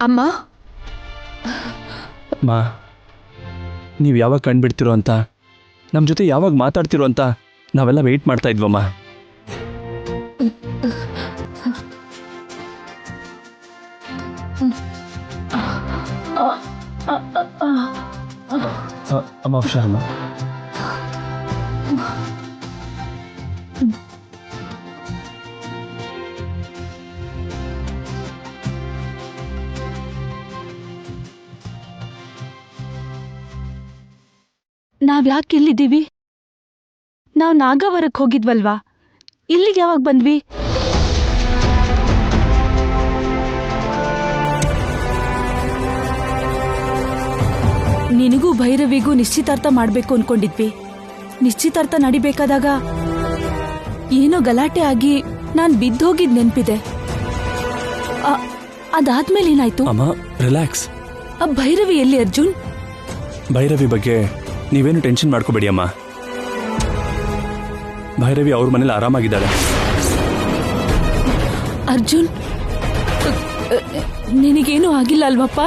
ಅಮ್ಮ ಮಾ, ನೀವು ಯಾವಾಗ ಕಂಡುಬಿಡ್ತಿರೋ ಅಂತ, ನಮ್ಮ ಜೊತೆ ಯಾವಾಗ ಮಾತಾಡ್ತಿರೋ ಅಂತ ನಾವೆಲ್ಲ ವೆಯ್ಟ್ ಮಾಡ್ತಾ ಇದ್ವಮ್ಮ. ಅಮ್ಮ ಹುಷಾರಮ್ಮ. ನಾವ್ಯಾಕೆ ಇಲ್ಲಿದ್ದೀವಿ? ನಾವು ನಾಗವರಕ್ಕೆ ಹೋಗಿದ್ವಲ್ವಾ, ಇಲ್ಲಿಗೆ ಯಾವಾಗ ಬಂದ್ವಿ? ನಿನಗೂ ಭೈರವಿಗೂ ನಿಶ್ಚಿತಾರ್ಥ ಮಾಡ್ಬೇಕು ಅನ್ಕೊಂಡಿದ್ವಿ. ನಿಶ್ಚಿತಾರ್ಥ ನಡಿಬೇಕಾದಾಗ ಏನೋ ಗಲಾಟೆ ಆಗಿ ನಾನ್ ಬಿದ್ದೋಗಿದ್ ನೆನ್ಪಿದೆ. ಅದಾದ್ಮೇಲೆ ಏನಾಯ್ತು? ಅಮ್ಮ ರಿಲ್ಯಾಕ್ಸ್. ಭೈರವಿ ಎಲ್ಲಿ ಅರ್ಜುನ್? ಭೈರವಿ ಬಗ್ಗೆ ನೀವೇನು ಟೆನ್ಷನ್ ಮಾಡ್ಕೋಬೇಡಿ ಅಮ್ಮ. ಭೈರವಿ ಅವ್ರ ಮನೇಲಿ ಆರಾಮಾಗಿದ್ದಾಳೆ. ಅರ್ಜುನ್, ನಿನಗೇನು ಆಗಿಲ್ಲ ಅಲ್ವಪ್ಪ?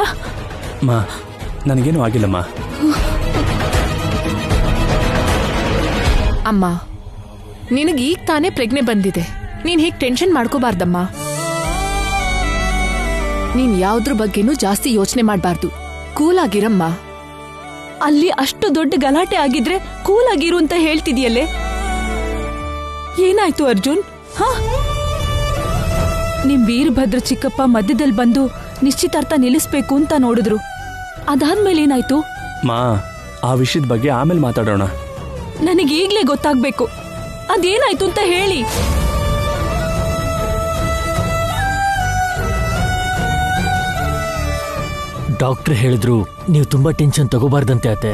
ಮಾ, ನನಗೇನು ಆಗಿಲ್ಲಮ್ಮ. ಅಮ್ಮ, ನಿನಗೆ ಈಗ ತಾನೇ ಪ್ರಜ್ಞೆ ಬಂದಿದೆ. ನೀನ್ ಹೀಗೆ ಟೆನ್ಷನ್ ಮಾಡ್ಕೋಬಾರ್ದಮ್ಮ. ನೀನ್ ಯಾವ್ದ್ರ ಬಗ್ಗೆನೂ ಜಾಸ್ತಿ ಯೋಚನೆ ಮಾಡಬಾರ್ದು. ಕೂಲ್ ಆಗಿರಮ್ಮ. ಅಲ್ಲಿ ಅಷ್ಟು ದೊಡ್ಡ ಗಲಾಟೆ ಆಗಿದ್ರೆ ಕೂಲ್ ಆಗಿರು ಅಂತ ಹೇಳ್ತಿದ್ಯಲ್ಲೇ, ಏನಾಯ್ತು ಅರ್ಜುನ್? ನಿಮ್ ವೀರಭದ್ರ ಚಿಕ್ಕಪ್ಪ ಮಧ್ಯದಲ್ಲಿ ಬಂದು ನಿಶ್ಚಿತಾರ್ಥ ನಿಲ್ಲಿಸ್ಬೇಕು ಅಂತ ನೋಡಿದ್ರು. ಅದಾದ್ಮೇಲೆ ಏನಾಯ್ತು? ಮಾ, ಆ ವಿಷಯದ ಬಗ್ಗೆ ಆಮೇಲೆ ಮಾತಾಡೋಣ. ನನಗೀಗ್ಲೇ ಗೊತ್ತಾಗ್ಬೇಕು, ಅದೇನಾಯ್ತು ಅಂತ ಹೇಳಿ. ಡಾಕ್ಟರ್ ಹೇಳಿದ್ರು ನೀವು ತುಂಬಾ ಟೆನ್ಷನ್ ತಗೋಬಾರ್ದಂತೆ ಅತ್ತೆ.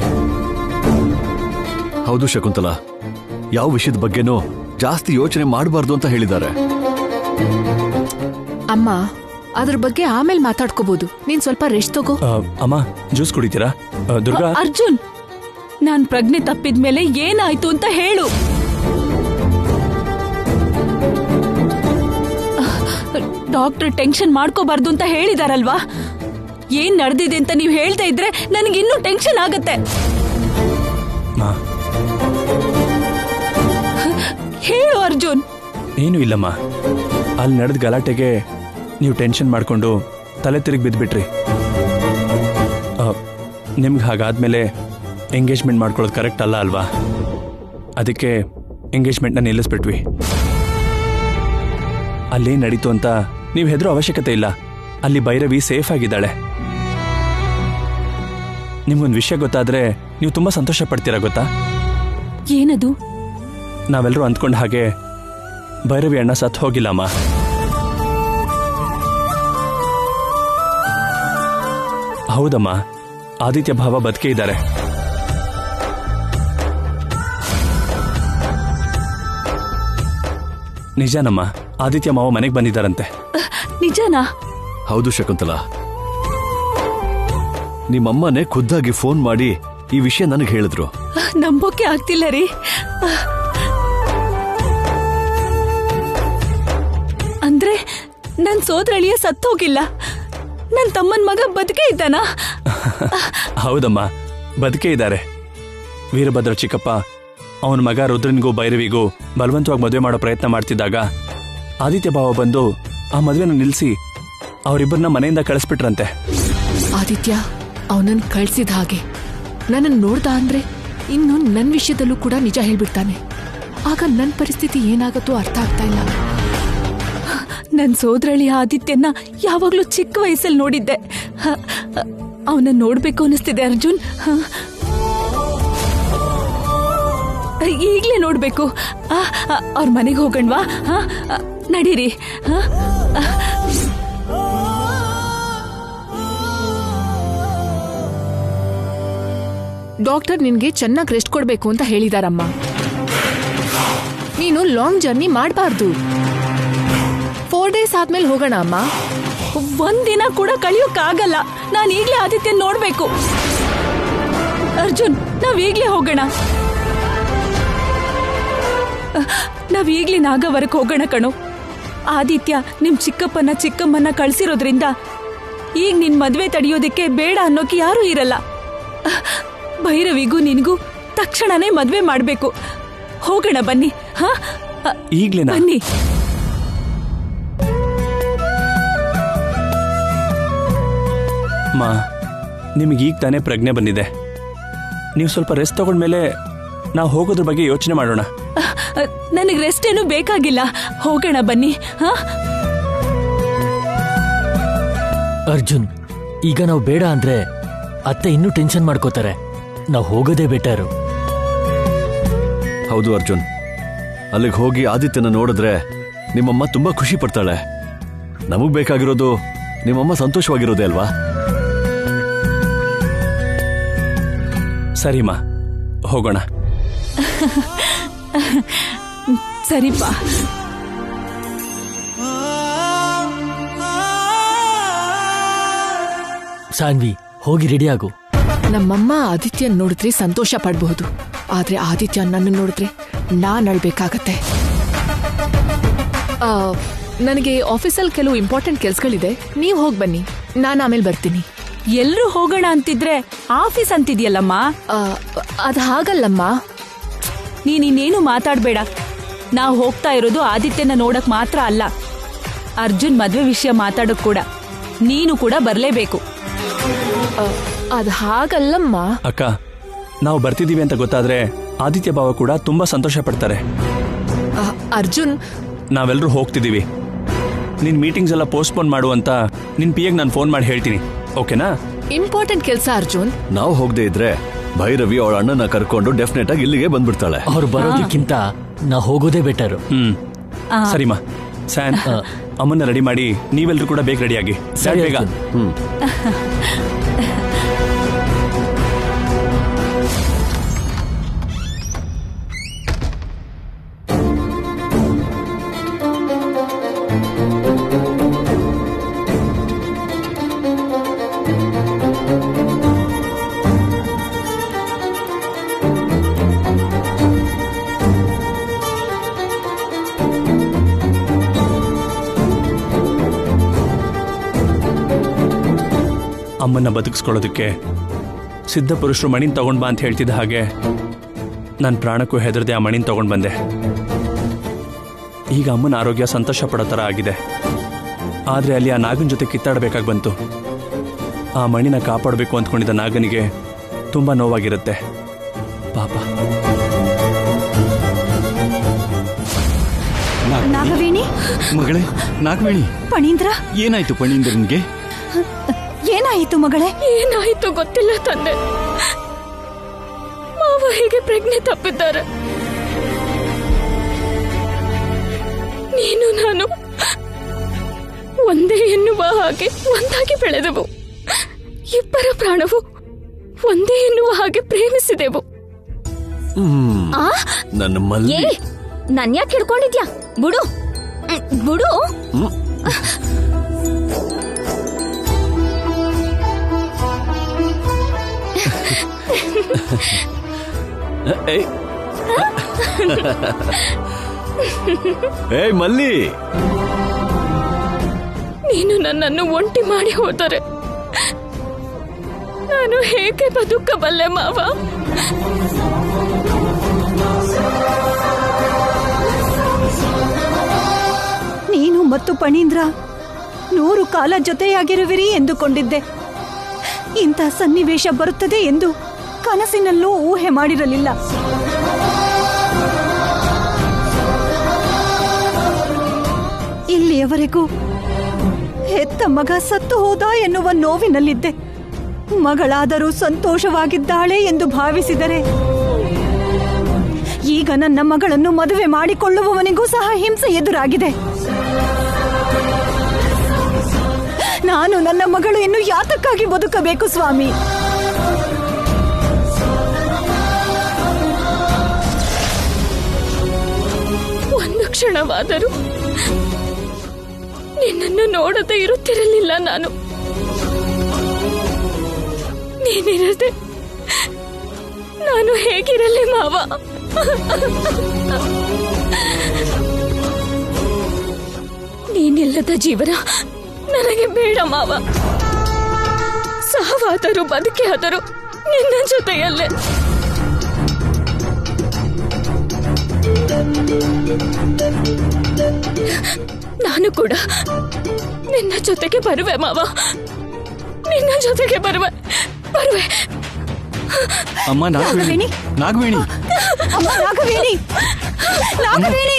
ಹೌದು ಶಕುಂತಲಾ, ಯಾವ ವಿಷಯದ ಬಗ್ಗೆನೂ ಜಾಸ್ತಿ ಯೋಚನೆ ಮಾಡಬಾರ್ದು ಅಂತ ಹೇಳಿದ್ದಾರೆ. ಅಮ್ಮ, ಅದ್ರ ಬಗ್ಗೆ ಆಮೇಲೆ ಮಾತಾಡ್ಕೋಬಹುದು. ನೀನ್ ಸ್ವಲ್ಪ ರೆಸ್ಟ್ ತಗೋ. ಅಮ್ಮ, ಜ್ಯೂಸ್ ಕುಡಿತೀರಾ? ದುರ್ಗಾ. ಅರ್ಜುನ್, ನಾನ್ ಪ್ರಜ್ಞೆ ತಪ್ಪಿದ್ಮೇಲೆ ಏನಾಯ್ತು ಅಂತ ಹೇಳು. ಡಾಕ್ಟರ್ ಟೆನ್ಷನ್ ಮಾಡ್ಕೋಬಾರ್ದು ಅಂತ ಹೇಳಿದಾರಲ್ವಾ? ಏನ್ ನಡೆದಿದೆ ಅಂತ ನೀವು ಹೇಳ್ತಾ ಇದ್ರೆ ನನಗಿನ್ನೂ ಟೆನ್ಷನ್ ಆಗತ್ತೆ. ಹೇಳು ಅರ್ಜುನ್. ಏನು ಇಲ್ಲಮ್ಮ, ಅಲ್ಲಿ ನಡೆದ ಗಲಾಟೆಗೆ ನೀವು ಟೆನ್ಷನ್ ಮಾಡ್ಕೊಂಡು ತಲೆ ತಿರುಗಿ ಬಿದ್ದುಬಿಟ್ರಿ. ನಿಮ್ಗೆ ಹಾಗಾದ್ಮೇಲೆ ಎಂಗೇಜ್ಮೆಂಟ್ ಮಾಡ್ಕೊಳ್ಳೋದು ಕರೆಕ್ಟ್ ಅಲ್ಲ ಅಲ್ವಾ? ಅದಕ್ಕೆ ಎಂಗೇಜ್ಮೆಂಟ್ನ ನಿಲ್ಲಿಸ್ಬಿಟ್ವಿ. ಅಲ್ಲೇನು ನಡೀತು ಅಂತ ನೀವು ಹೆದರೋ ಅವಶ್ಯಕತೆ ಇಲ್ಲ. ಅಲ್ಲಿ ಭೈರವಿ ಸೇಫ್ ಆಗಿದ್ದಾಳೆ. ನಿಮ್ಗೊಂದು ವಿಷಯ ಗೊತ್ತಾದ್ರೆ ನೀವು ತುಂಬಾ ಸಂತೋಷ ಪಡ್ತೀರಾ ಗೊತ್ತಾ? ಏನದು? ನಾವೆಲ್ಲರೂ ಅಂದ್ಕೊಂಡ ಹಾಗೆ ಭೈರವಿ ಅಣ್ಣ ಸತ್ತು ಹೋಗಿಲ್ಲಮ್ಮ. ಹೌದಮ್ಮ, ಆದಿತ್ಯ ಭಾವ ಬದುಕೇ ಇದ್ದಾರೆ. ನಿಜಾನಮ್ಮ, ಆದಿತ್ಯ ಮಾವ ಮನೆಗೆ ಬಂದಿದ್ದಾರಂತೆ. ನಿಜನಾ? ಹೌದು ಶಕುಂತಲಾ, ನಿಮ್ಮಮ್ಮನೇ ಖುದ್ದಾಗಿ ಫೋನ್ ಮಾಡಿ ಈ ವಿಷಯ ನನಗೆ ಹೇಳಿದ್ರು. ನಂಬೋಕೆ ಆಗ್ತಿಲ್ಲ ರೀ. ಅಂದ್ರೆ ನನ್ ಸೋದರಳಿಯ ಸತ್ತೋಗಿಲ್ಲ, ನನ್ ತಮ್ಮನ್ ಮಗ ಬದುಕೇ ಇದ್ದಾನಾ? ಹೌದಮ್ಮ, ಬದುಕೇ ಇದ್ದಾರೆ. ವೀರಭದ್ರ ಚಿಕ್ಕಪ್ಪ ಅವನ ಮಗ ರುದ್ರನಿಗೂ ಭೈರವಿಗೂ ಬಲವಂತವಾಗಿ ಮದುವೆ ಮಾಡೋ ಪ್ರಯತ್ನ ಮಾಡ್ತಿದ್ದಾಗ ಆದಿತ್ಯ ಭಾವ ಬಂದು ಆ ಮದುವೆನ ನಿಲ್ಲಿಸಿ ಅವರಿಬ್ಬರನ್ನ ಮನೆಯಿಂದ ಕಳಿಸ್ಬಿಟ್ರಂತೆ. ಆದಿತ್ಯ ಅವನನ್ನ ಕಳ್ಸಿದ ಹಾಗೆ ನನ್ನನ್ನು ನೋಡ್ದ ಅಂದ್ರೆ ಇನ್ನು ನನ್ನ ವಿಷಯದಲ್ಲೂ ಕೂಡ ನಿಜ ಹೇಳ್ಬಿಡ್ತಾನೆ. ಆಗ ನನ್ನ ಪರಿಸ್ಥಿತಿ ಏನಾಗತ್ತೋ ಅರ್ಥ ಆಗ್ತಾ ಇಲ್ಲ. ನನ್ ಸೋದರಳಿ ಆದಿತ್ಯನ ಯಾವಾಗ್ಲೂ ಚಿಕ್ಕ ವಯಸ್ಸಲ್ಲಿ ನೋಡಿದ್ದೆ. ಅವನನ್ನ ನೋಡ್ಬೇಕು ಅನಿಸ್ತಿದೆ ಅರ್ಜುನ್. ಈಗ್ಲೇ ನೋಡ್ಬೇಕು. ಅವ್ರ ಮನೆಗೆ ಹೋಗಣ್ವಾ? ನಡೀರಿ. ಡಾಕ್ಟರ್ ನಿನ್ಗೆ ಚೆನ್ನಾಗಿ ರೆಸ್ಟ್ ಕೊಡ್ಬೇಕು ಅಂತ ಹೇಳಿದಾರಮ್ಮ. ನೀನು ಲಾಂಗ್ ಜರ್ನಿ ಮಾಡಬಾರ್ದು. 4 days ಆದ್ಮೇಲೆ ಹೋಗೋಣ ಅಮ್ಮ. ಒಂದಿನ ಕೂಡ ಕಳಿಯೋಕ್ಕಾಗಲ್ಲ. ನಾನು ಈಗ್ಲೇ ಆದಿತ್ಯನ್ ನೋಡ್ಬೇಕು. ಅರ್ಜುನ್, ನಾವೀಗ್ಲೇ ಹೋಗೋಣ. ನಾವೀಗ್ಲೇ ನಾಗವರಕ್ಕೆ ಹೋಗೋಣ ಕಣೋ. ಆದಿತ್ಯ ನಿಮ್ ಚಿಕ್ಕಪ್ಪನ ಚಿಕ್ಕಮ್ಮನ ಕಳ್ಸಿರೋದ್ರಿಂದ ಈಗ ನಿನ್ ಮದ್ವೆ ತಡೆಯೋದಕ್ಕೆ ಬೇಡ ಅನ್ನೋಕೆ ಯಾರೂ ಇರಲ್ಲ. ಭೈರವಿಗೂ ನಿನ್ಗೂ ತಕ್ಷಣನೇ ಮದ್ವೆ ಮಾಡ್ಬೇಕು. ಹೋಗೋಣ ಬನ್ನಿ. ಹಾ, ಈಗ್ಲೇನಾ? ಬನ್ನಿ. ಮಾ, ನಿಮಗೆ ಈಗ ತಾನೇ ಪ್ರಜ್ಞೆ ಬಂದಿದೆ. ನೀವು ಸ್ವಲ್ಪ ರೆಸ್ಟ್ ತಗೊಂಡ್ಮೇಲೆ ನಾವು ಹೋಗೋದ್ರ ಬಗ್ಗೆ ಯೋಚನೆ ಮಾಡೋಣ. ನನಗೆ ರೆಸ್ಟ್ ಏನು ಬೇಕಾಗಿಲ್ಲ. ಹೋಗೋಣ ಬನ್ನಿ. ಹಾ, ಅರ್ಜುನ್, ಈಗ ನಾವು ಬೇಡ ಅಂದ್ರೆ ಅತ್ತೆ ಇನ್ನೂ ಟೆನ್ಷನ್ ಮಾಡ್ಕೋತಾರೆ. ನಾವು ಹೋಗೋದೇ ಬೆಟರು. ಹೌದು ಅರ್ಜುನ್, ಅಲ್ಲಿಗೆ ಹೋಗಿ ಆದಿತ್ಯನ ನೋಡಿದ್ರೆ ನಿಮ್ಮಮ್ಮ ತುಂಬಾ ಖುಷಿ ಪಡ್ತಾಳೆ. ನಮಗ್ ಬೇಕಾಗಿರೋದು ನಿಮ್ಮಮ್ಮ ಸಂತೋಷವಾಗಿರೋದೇ ಅಲ್ವಾ? ಸರಿಮಾ, ಹೋಗೋಣ. ಸರಿಪಾ. ಸಾನ್ವಿ, ಹೋಗಿ ರೆಡಿ ಆಗು. ನಮ್ಮಮ್ಮ ಆದಿತ್ಯನ್ ನೋಡಿದ್ರೆ ಸಂತೋಷ ಪಡಬಹುದು, ಆದ್ರೆ ಆದಿತ್ಯ ನನ್ನ ನೋಡಿದ್ರೆ ನಾನ್ ಅಳ್ಬೇಕಾಗತ್ತೆ. ನನಗೆ ಆಫೀಸಲ್ಲಿ ಕೆಲವು ಇಂಪಾರ್ಟೆಂಟ್ ಕೆಲ್ಸಗಳಿದೆ. ನೀವ್ ಹೋಗ್ ಬನ್ನಿ, ನಾನು ಆಮೇಲೆ ಬರ್ತೀನಿ. ಎಲ್ರೂ ಹೋಗೋಣ ಅಂತಿದ್ರೆ ಆಫೀಸ್ ಅಂತಿದ್ಯಲ್ಲಮ್ಮ. ಅದ್ ಹಾಗಲ್ಲಮ್ಮ. ನೀನಿನ್ನೇನು ಮಾತಾಡ್ಬೇಡ. ನಾವು ಹೋಗ್ತಾ ಇರೋದು ಆದಿತ್ಯನ ನೋಡಕ್ ಮಾತ್ರ ಅಲ್ಲ, ಅರ್ಜುನ್ ಮದ್ವೆ ವಿಷಯ ಮಾತಾಡಕ್ ಕೂಡ. ನೀನು ಕೂಡ ಬರ್ಲೇಬೇಕು. ಅದ್ ಹಾಗಲ್ಲಮ್ಮ. ಅಕ್ಕ, ನಾವು ಬರ್ತಿದೀವಿ ಅಂತ ಗೊತ್ತಾದ್ರೆ ಆದಿತ್ಯ ಭಾವ ಕೂಡ ತುಂಬಾ ಸಂತೋಷ ಪಡ್ತಾರೆ. ಅರ್ಜುನ್, ನಾವೆಲ್ಲರೂ ಹೋಗ್ತಿದೀವಿ. ನಿನ್ ಮೀಟಿಂಗ್ಸ್ ಎಲ್ಲ ಪೋಸ್ಟ್ಪೋನ್ ಮಾಡುವಂತ ನಿನ್ ಪಿಎಗ್ ನಾನು ಫೋನ್ ಮಾಡಿ ಹೇಳ್ತೀನಿ. ಓಕೆನಾ? ಇಂಪಾರ್ಟೆಂಟ್ ಕೆಲ್ಸ ಅರ್ಜುನ್. ನಾವು ಹೋಗದೆ ಇದ್ರೆ ಭೈರವಿ ಅವಳ ಅಣ್ಣನ ಕರ್ಕೊಂಡು ಡೆಫಿನೆಟ್ ಆಗಿ ಇಲ್ಲಿಗೆ ಬಂದ್ಬಿಡ್ತಾಳೆ. ಅವ್ರು ಬರೋದಕ್ಕಿಂತ ನಾವು ಹೋಗೋದೇ ಬೆಟರು. ಸರಿಮಾ. ಸ್ಯಾನ್, ಅಮ್ಮನ್ನ ರೆಡಿ ಮಾಡಿ. ನೀವೆಲ್ಲರೂ ಕೂಡ ಬೇಗ ರೆಡಿಯಾಗಿ. ಸರಿ, ಬೇಗ. ಅಮ್ಮನ್ನ ಬದುಕಿಸ್ಕೊಳ್ಳೋದಕ್ಕೆ ಸಿದ್ಧ ಪುರುಷರು ಮಣಿನ್ ತಗೊಂಡ್ ಬಾ ಅಂತ ಹೇಳ್ತಿದ್ದ ಹಾಗೆ ನನ್ನ ಪ್ರಾಣಕ್ಕೂ ಹೆದರದೆ ಆ ಮಣಿನ್ ತಗೊಂಡ್ ಬಂದೆ. ಈಗ ಅಮ್ಮನ ಆರೋಗ್ಯ ಸಂತೋಷ ಪಡೋ ಥರ ಆಗಿದೆ. ಆದರೆ ಅಲ್ಲಿ ಆ ನಾಗನ ಜೊತೆ ಕಿತ್ತಾಡಬೇಕಾಗಿ ಬಂತು. ಆ ಮಣಿನ ಕಾಪಾಡಬೇಕು ಅಂದ್ಕೊಂಡಿದ್ದ ನಾಗನಿಗೆ ತುಂಬ ನೋವಾಗಿರುತ್ತೆ ಪಾಪ. ನಾಗವೇಣಿ, ಮಗಳೇ, ನಾಗವೇಣಿ, ಪಣೀಂದ್ರ, ಏನಾಯ್ತು ಪಣೀಂದ್ರನ್ಗೆ? ಏನಾಯಿತು ಮಗಳೇ? ಏನಾಯ್ತು ಗೊತ್ತಿಲ್ಲ ತಂದೆ. ಮಾವ ಹೇಗೆ ಪ್ರಜ್ಞೆ ತಪ್ಪಿದ್ದಾರೆ. ನೀನು ನಾನು ಒಂದೇ ಎನ್ನುವ ಹಾಗೆ ಒಂದಾಗಿ ಬೆಳೆದೆವು. ಇಬ್ಬರ ಪ್ರಾಣವು ಒಂದೇ ಎನ್ನುವ ಹಾಗೆ ಪ್ರೇಮಿಸಿದೆವು. ನನ್ನ ಮಲ್ಲಿ, ನನ್ ಯಾಕೆ ಹಿಡ್ಕೊಂಡಿದ್ಯಾ? ಬಿಡು ಬಿಡು. ಏಯ್ ಮಲ್ಲಿ, ನೀನು ನನ್ನನ್ನು ಒಂಟಿ ಮಾಡಿ ಹೋದರೆ ನಾನು ಹೇಗೆ ಬದುಕಬಲ್ಲೆ ಮಾವ? ನೀನು ಮತ್ತು ಪಣೀಂದ್ರ 100 ಕಾಲ ಜೊತೆಯಾಗಿರುವಿರಿ ಎಂದುಕೊಂಡಿದ್ದೆ. ಇಂಥ ಸನ್ನಿವೇಶ ಬರುತ್ತದೆ ಎಂದು ಕನಸಿನಲ್ಲೂ ಊಹೆ ಮಾಡಿರಲಿಲ್ಲ. ಇಲ್ಲಿಯವರೆಗೂ ಹೆತ್ತ ಮಗ ಸತ್ತು ಹೋದ ಎನ್ನುವ ನೋವಿನಲ್ಲಿದ್ದೆ. ಮಗಳಾದರೂ ಸಂತೋಷವಾಗಿದ್ದಾಳೆ ಎಂದು ಭಾವಿಸಿದರೆ ಈಗ ನನ್ನ ಮಗಳನ್ನು ಮದುವೆ ಮಾಡಿಕೊಳ್ಳುವವನಿಗೂ ಸಹ ಹಿಂಸೆ ಎದುರಾಗಿದೆ. ನಾನು ನನ್ನ ಮಗಳು ಇನ್ನು ಯಾತಕ್ಕಾಗಿ ಬದುಕಬೇಕು ಸ್ವಾಮಿ? ಒಂದು ಕ್ಷಣವಾದರೂ ನಿನ್ನನ್ನು ನೋಡದೆ ಇರುತ್ತಿರಲಿಲ್ಲ ನಾನು. ನೀನಿರದೆ ನಾನು ಹೇಗಿರಲಿ ಮಾವ? ನೀನಿಲ್ಲದ ಜೀವನ ನನಗೆ ಬೇಡ ಮಾವ. ಸಾವಾದರೂ ಬದುಕಿ ಆದರೂ ನಿನ್ನ ಜೊತೆಯಲ್ಲೇ. ನಾನು ಕೂಡ ನಿನ್ನ ಜೊತೆಗೆ ಬರುವೆ ಮಾವ, ನಿನ್ನ ಜೊತೆಗೆ ಬರುವೆ. ಅಮ್ಮ ನಾಗವೇಣಿ, ನಾಗವೇಣಿ, ಅಮ್ಮ ನಾಗವೇಣಿ, ನಾಗವೇಣಿ,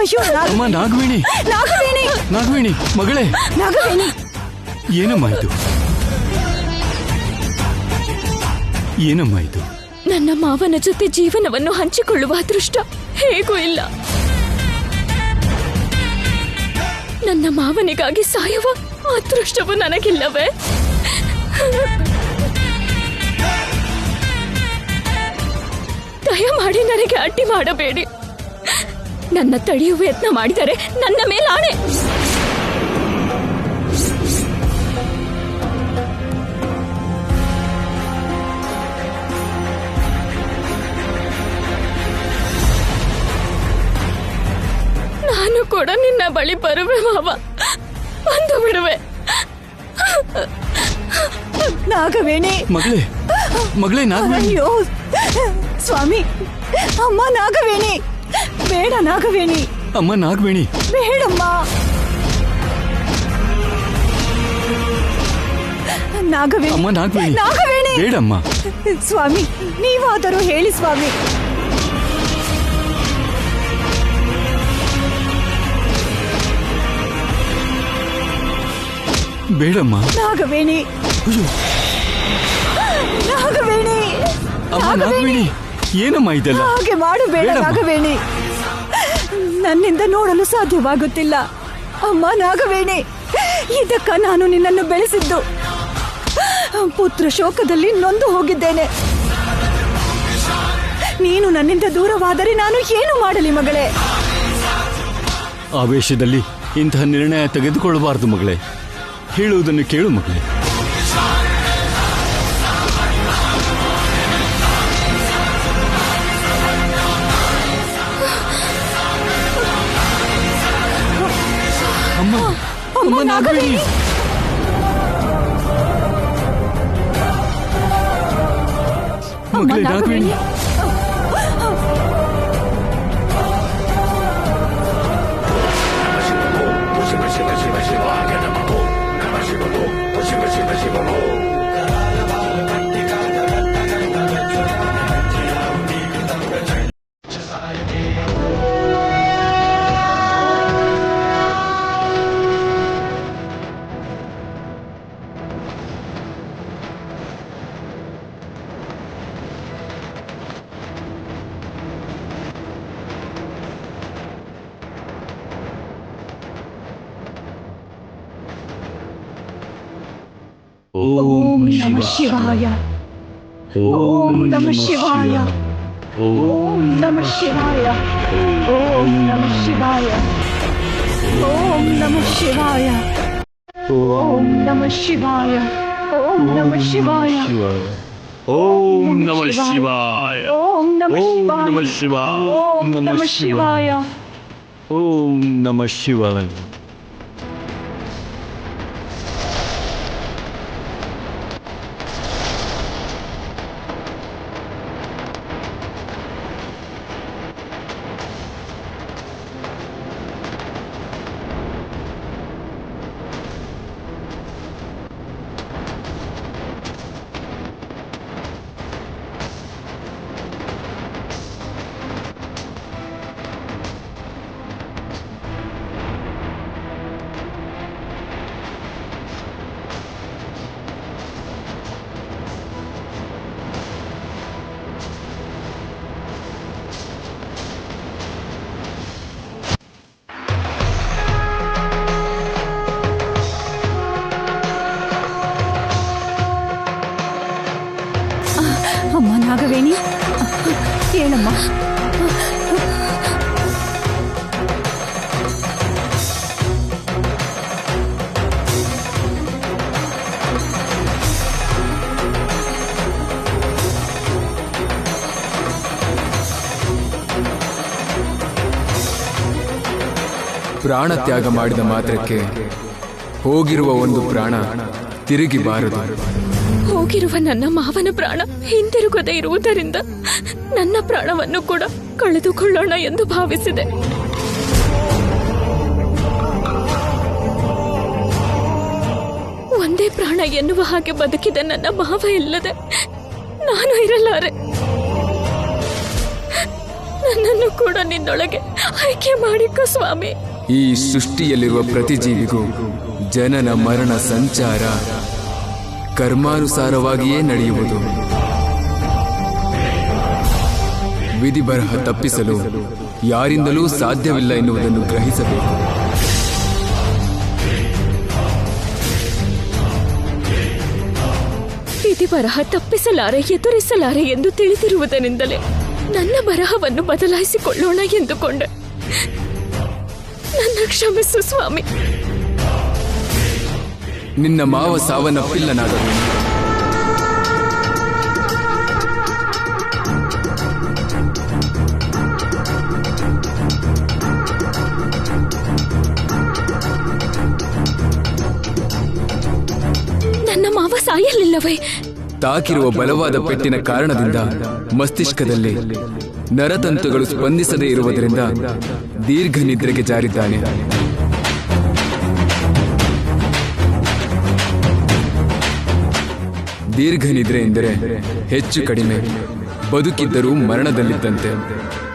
ಅಯ್ಯೋ ಅಮ್ಮ ನಾಗವೇಣಿ, ನಾಗವೇಣಿ, ನಾಗವೇಣಿ ಮಗಳೇ. ನಾಗವೇಣಿ. ಏನಮ್ಮ ಇದು? ಏನಮ್ಮ ಇದು? ನನ್ನ ಮಾವನ ಜೊತೆ ಜೀವನವನ್ನು ಹಂಚಿಕೊಳ್ಳುವ ಅದೃಷ್ಟ ಹೇಗೂ ಇಲ್ಲ. ನನ್ನ ಮಾವನಿಗಾಗಿ ಸಾಯುವ ಅದೃಷ್ಟವು ನನಗಿಲ್ಲವೇ? ದಯಮಾಡಿ ನನಗೆ ಅಡ್ಡಿ ಮಾಡಬೇಡಿ. ನನ್ನ ತಡೆಯುವ ಯತ್ನ ಮಾಡಿದರೆ ನನ್ನ ಮೇಲಾಣೆ. ನಾನು ಕೂಡ ನಿನ್ನ ಬಳಿ ಬರುವೆ ಮಾವ, ಬಂದು ಬಿಡುವೆ. ನಾಗವೇಣಿ. ಮಗಳೇ, ಮಗಳೇ ನಾಗವೇಣಿ. ಅಯ್ಯೋ ಸ್ವಾಮಿ, ಅಮ್ಮ ನಾಗವೇಣಿ, ಬೇಡ ನಾಗವೇಣಿ, ಅಮ್ಮ ನಾಗವೇಣಿ, ಬೇಡಮ್ಮ. ನಾಗವೇಣಿ, ಅಮ್ಮ ನಾಗವೇಣಿ, ನಾಗವೇಣಿ, ಬೇಡಮ್ಮ. ಸ್ವಾಮಿ ನೀವಾದರೂ ಹೇಳಿ ಸ್ವಾಮಿ. ಬೇಡಮ್ಮ. ನಾಗವೇಣಿ, ಅಯ್ಯೋ ನಾಗವೇಣಿ, ಅಮ್ಮ ನಾಗವೇಣಿ, ಏನಮ್ಮ ಇದೆಲ್ಲ? ಹಾಗೆ ಮಾಡಬೇಡ ಬೇಡಮ್ಮ. ನಾಗವೇಣಿ, ನನ್ನಿಂದ ನೋಡಲು ಸಾಧ್ಯವಾಗುತ್ತಿಲ್ಲ. ಅಮ್ಮ ನಾಗವೇಣಿ, ಇದಕ್ಕ ನಾನು ನಿನ್ನನ್ನು ಬೆಳೆಸಿದ್ದು. ಪುತ್ರ ಶೋಕದಲ್ಲಿ ನೊಂದು ಹೋಗಿದ್ದೇನೆ. ನೀನು ನನ್ನಿಂದ ದೂರವಾದರೆ ನಾನು ಏನು ಮಾಡಲಿ ಮಗಳೇ? ಆವೇಶದಲ್ಲಿ ಇಂತಹ ನಿರ್ಣಯ ತೆಗೆದುಕೊಳ್ಳಬಾರದು ಮಗಳೇ. ಹೇಳುವುದನ್ನು ಕೇಳು ಮಗಳೇ. ಅಮ್ಮ, ಅಮ್ಮ ನಾಗವೇಣಿ, ಮಗಳೇ ನಾಗವೇಣಿ. ಓಂ ನಮಃ ಶಿವಾಯ, ಓಂ ನಮಃ ಶಿವಾಯ, ಓಂ ನಮಃ ಶಿವಾಯ, ಓಂ ನಮಃ ಶಿವಾಯ, ಓಂ ನಮಃ ಶಿವಾಯ, ಓಂ ನಮಃ ಶಿವಾಯ, ಓಂ ನಮಃ ಶಿವಾಯ, ಓಂ ನಮಃ ಶಿವಾಯ, ಓಂ ನಮಃ ಶಿವಾಯ, ಓಂ ನಮಃ ಶಿವಾಯ, ಓಂ ನಮಃ ಶಿವಾಯ. ಓಂ ನಮಃ ಶಿವಾಯ. ಅಮ್ಮ ನಾಗವೇಣಿ, ಏನಮ್ಮ? ಪ್ರಾಣ ತ್ಯಾಗ ಮಾಡಿದ ಮಾತ್ರಕ್ಕೆ ಹೋಗಿರುವ ಒಂದು ಪ್ರಾಣ ತಿರುಗಿ ಬಾರದು. ಹೋಗಿರುವ ನನ್ನ ಮಾವನ ಪ್ರಾಣ ಹಿಂದಿರುಗದೇ ಇರುವುದರಿಂದ ನನ್ನ ಪ್ರಾಣವನ್ನು ಕೂಡ ಕಳೆದುಕೊಳ್ಳೋಣ ಎಂದು ಭಾವಿಸಿದೆ. ಒಂದೇ ಪ್ರಾಣ ಎನ್ನುವ ಹಾಗೆ ಬದುಕಿದ ನನ್ನ ಮಾವ ಇಲ್ಲದೆ ನಾನು ಇರಲಾರೆ. ನನ್ನನ್ನು ಕೂಡ ನಿನ್ನೊಳಗೆ ಆಯ್ಕೆ ಮಾಡಿಕೊ ಸ್ವಾಮಿ. ಈ ಸೃಷ್ಟಿಯಲ್ಲಿರುವ ಪ್ರತಿ ಜೀವಿಗೂ ಜನನ ಮರಣ ಸಂಚಾರ ಕರ್ಮಾನುಸಾರವಾಗಿಯೇ ನಡೆಯುವುದು. ವಿಧಿ ಬರಹ ತಪ್ಪಿಸಲು ಯಾರಿಂದಲೂ ಸಾಧ್ಯವಿಲ್ಲ ಎನ್ನುವುದನ್ನು ಗ್ರಹಿಸಬೇಕು. ವಿಧಿ ಬರಹ ತಪ್ಪಿಸಲಾರೆ, ಎದುರಿಸಲಾರೆ ಎಂದು ತಿಳಿದಿರುವುದರಿಂದಲೇ ನನ್ನ ಬರಹವನ್ನು ಬದಲಾಯಿಸಿಕೊಳ್ಳೋಣ ಎಂದುಕೊಂಡೆ. ನನ್ನ ಕ್ಷಮಿಸು ಸ್ವಾಮಿ. ನಿನ್ನ ಮಾವ ಸಾವನ್ನಪ್ಪಿಲ್ಲನಾದರೂ ನನ್ನ ಮಾವ ಸಾಯಲಿಲ್ಲವೇ? ತಾಕಿರುವ ಬಲವಾದ ಪೆಟ್ಟಿನ ಕಾರಣದಿಂದ ಮಸ್ತಿಷ್ಕದಲ್ಲಿ ನರತಂತುಗಳು ಸ್ಪಂದಿಸದೇ ಇರುವುದರಿಂದ ದೀರ್ಘ ನಿದ್ರೆಗೆ ಜಾರಿದ್ದಾನೆ. ದೀರ್ಘ ನಿದ್ರೆ ಎಂದರೆ ಹೆಚ್ಚು ಕಡಿಮೆ ಬದುಕಿದ್ದರೂ ಮರಣದಲ್ಲಿದ್ದಂತೆ.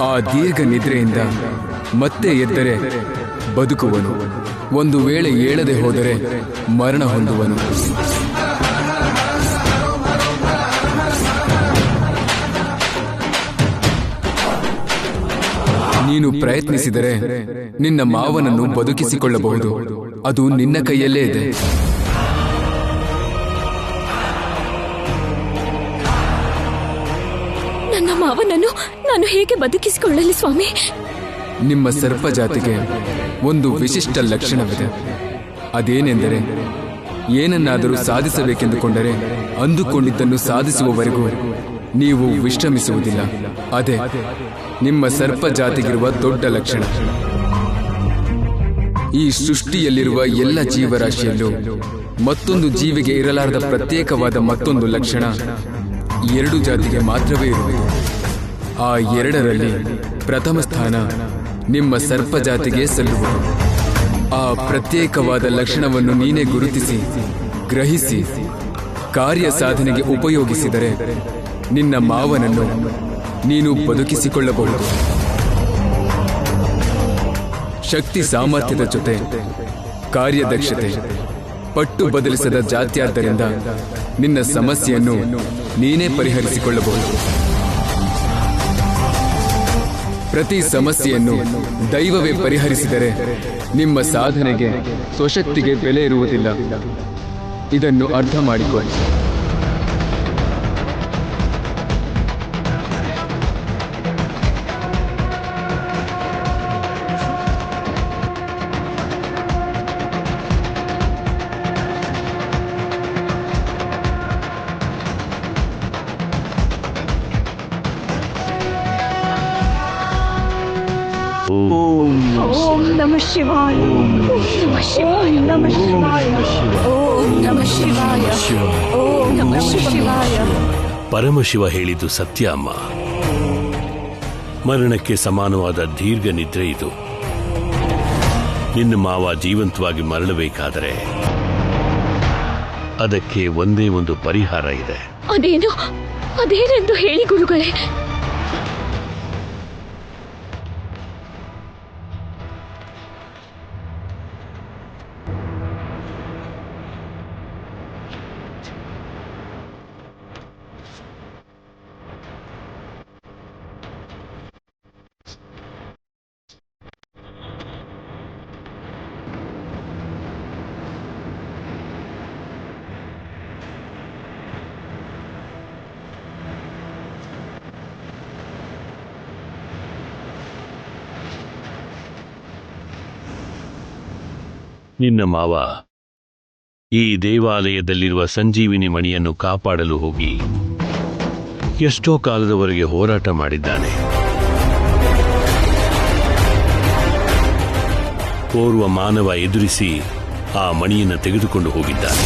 ಆ ದೀರ್ಘ ನಿದ್ರೆಯಿಂದ ಮತ್ತೆ ಎದ್ದರೆ ಬದುಕುವನು, ಒಂದು ವೇಳೆ ಏಳದೆ ಹೋದರೆ ಮರಣ ಹೊಂದುವನು. ನೀನು ಪ್ರಯತ್ನಿಸಿದರೆ ನಿನ್ನ ಮಾವನನ್ನು ಬದುಕಿಸಿಕೊಳ್ಳಬಹುದು. ಅದು ನಿನ್ನ ಕೈಯಲ್ಲೇ ಇದೆ. ನನ್ನ ಮಾವನನ್ನು ನಾನು ಹೇಗೆ ಬದುಕಿಸಿಕೊಳ್ಳಲಿ ಸ್ವಾಮಿ? ನಿಮ್ಮ ಸರ್ಪ ಜಾತಿಗೆ ಒಂದು ವಿಶಿಷ್ಟ ಲಕ್ಷಣವಿದೆ. ಅದೇನೆಂದರೆ ಏನನ್ನಾದರೂ ಸಾಧಿಸಬೇಕೆಂದುಕೊಂಡರೆ ಅಂದುಕೊಂಡಿದ್ದನ್ನು ಸಾಧಿಸುವವರೆಗೂ ನೀವು ವಿಶ್ರಮಿಸುವುದಿಲ್ಲ. ಅದೇ ನಿಮ್ಮ ಸರ್ಪ ಜಾತಿಗಿರುವ ದೊಡ್ಡ ಲಕ್ಷಣ. ಈ ಸೃಷ್ಟಿಯಲ್ಲಿರುವ ಎಲ್ಲ ಜೀವರಾಶಿಯಲ್ಲೂ ಮತ್ತೊಂದು ಜೀವಿಗೆ ಇರಲಾರದ ಪ್ರತ್ಯೇಕವಾದ ಮತ್ತೊಂದು ಲಕ್ಷಣ ಎರಡು ಜಾತಿಗೆ ಮಾತ್ರವೇ ಇರುವುದು. ಆ ಎರಡರಲ್ಲಿ ಪ್ರಥಮ ಸ್ಥಾನ ನಿಮ್ಮ ಸರ್ಪ ಜಾತಿಗೆ ಸಲ್ಲುವುದು. ಆ ಪ್ರತ್ಯೇಕವಾದ ಲಕ್ಷಣವನ್ನು ನೀನೇ ಗುರುತಿಸಿ ಗ್ರಹಿಸಿ ಕಾರ್ಯ ಸಾಧನೆಗೆ ಉಪಯೋಗಿಸಿದರೆ ನಿನ್ನ ಮಾವನನ್ನು ನೀನು ಬದುಕಿಸಿಕೊಳ್ಳಬಹುದು. ಶಕ್ತಿ ಸಾಮರ್ಥ್ಯದ ಜೊತೆ ಕಾರ್ಯದಕ್ಷತೆ ಪಟ್ಟು ಬದಲಿಸದ ಜಾತ್ಯಾದ್ದರಿಂದ ನಿನ್ನ ಸಮಸ್ಯೆಯನ್ನು ನೀನೇ ಪರಿಹರಿಸಿಕೊಳ್ಳಬಹುದು. ಪ್ರತಿ ಸಮಸ್ಯೆಯನ್ನು ದೈವವೇ ಪರಿಹರಿಸಿದರೆ ನಿಮ್ಮ ಸಾಧನೆಗೆ ಸ್ವಶಕ್ತಿಗೆ ಬೆಲೆ ಇರುವುದಿಲ್ಲ. ಇದನ್ನು ಅರ್ಥ ಮಾಡಿಕೊಳ್ಳಿ. ಓಂ ನಮಃ ಶಿವಾಯ. ಓಂ ನಮಃ ಶಿವಾಯ. ನಮಃ ಶಿವಾಯ. ಓಂ ನಮಃ ಶಿವಾಯ. ಓಂ ನಮಃ ಶಿವಾಯ. ಪರಮಶಿವ ಹೇಳಿದ್ದು ಸತ್ಯ ಅಮ್ಮ. ಮರಣಕ್ಕೆ ಸಮಾನವಾದ ದೀರ್ಘ ನಿದ್ರೆ ಇದು. ನಿನ್ನ ಮಾವ ಜೀವಂತವಾಗಿ ಮರಳಬೇಕಾದರೆ ಅದಕ್ಕೆ ಒಂದೇ ಒಂದು ಪರಿಹಾರ ಇದೆ. ಅದೇನೆಂದು ಹೇಳಿ ಗುರುಗಳೇ. ನಿನ್ನ ಮಾವ ಈ ದೇವಾಲಯದಲ್ಲಿರುವ ಸಂಜೀವಿನಿ ಮಣಿಯನ್ನು ಕಾಪಾಡಲು ಹೋಗಿ ಎಷ್ಟೋ ಕಾಲದವರೆಗೆ ಹೋರಾಟ ಮಾಡಿದ್ದಾನೆ. ಓರ್ವ ಮಾನವ ಎದುರಿಸಿ ಆ ಮಣಿಯನ್ನು ತೆಗೆದುಕೊಂಡು ಹೋಗಿದ್ದಾನೆ.